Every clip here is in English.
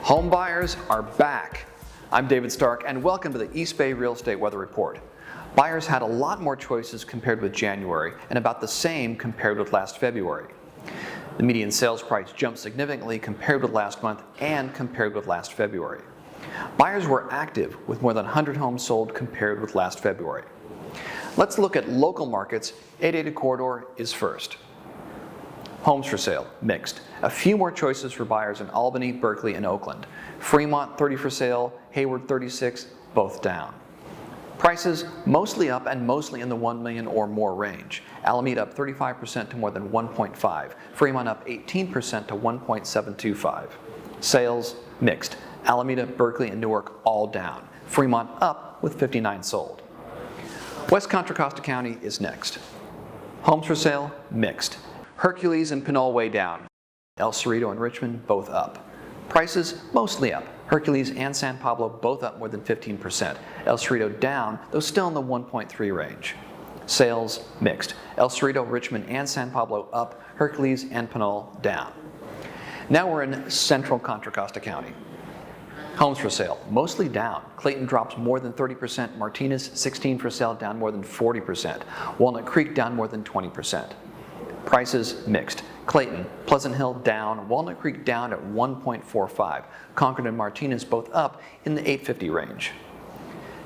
Home buyers are back. I'm David Stark, and welcome to the East Bay Real Estate Weather Report. Buyers had a lot more choices compared with January and about the same compared with last February. The median sales price jumped significantly compared with last month and compared with last February. Buyers were active with more than 100 homes sold compared with last February. Let's look at local markets. 880 corridor is first. Homes for sale, mixed. A few more choices for buyers in Albany, Berkeley, and Oakland. Fremont, 30 for sale, Hayward, 36, both down. Prices mostly up and mostly in the 1 million or more range. Alameda up 35% to more than 1.5. Fremont up 18% to 1.725. Sales, mixed. Alameda, Berkeley, and Newark all down. Fremont up with 59 sold. West Contra Costa County is next. Homes for sale, mixed. Hercules and Pinole way down. El Cerrito and Richmond both up. Prices mostly up. Hercules and San Pablo both up more than 15%. El Cerrito down, though still in the 1.3 range. Sales mixed. El Cerrito, Richmond, and San Pablo up. Hercules and Pinole down. Now we're in central Contra Costa County. Homes for sale, mostly down. Clayton drops more than 30%. Martinez, 16 for sale, down more than 40%. Walnut Creek down more than 20%. Prices mixed. Clayton, Pleasant Hill down, Walnut Creek down at 1.45. Concord and Martinez both up in the 850 range.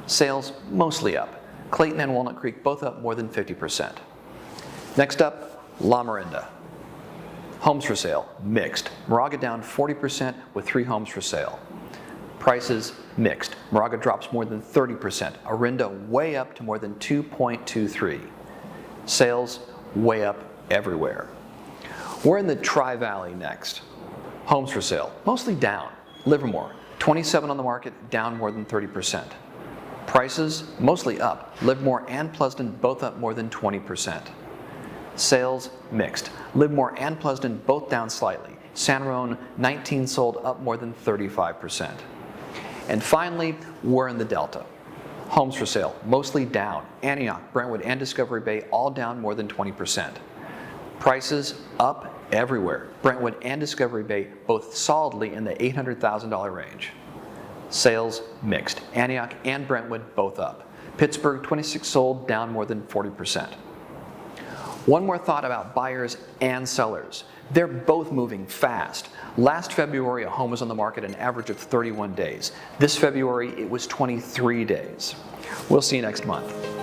Sales mostly up. Clayton and Walnut Creek both up more than 50%. Next up, La Miranda. Homes for sale, mixed. Moraga down 40% with 3 homes for sale. Prices mixed. Moraga drops more than 30%. Orinda way up to more than 2.23. Sales way up everywhere. We're in the Tri-Valley next. Homes for sale, mostly down. Livermore, 27 on the market, down more than 30%. Prices, mostly up. Livermore and Pleasant both up more than 20%. Sales, mixed. Livermore and Pleasant both down slightly. San Ramon, 19 sold, up more than 35%. And finally, we're in the Delta. Homes for sale, mostly down. Antioch, Brentwood, and Discovery Bay all down more than 20%. Prices up everywhere. Brentwood and Discovery Bay both solidly in the $800,000 range. Sales mixed. Antioch and Brentwood both up. Pittsburgh, 26 sold, down more than 40%. One more thought about buyers and sellers. They're both moving fast. Last February, a home was on the market an average of 31 days. This February, it was 23 days. We'll see you next month.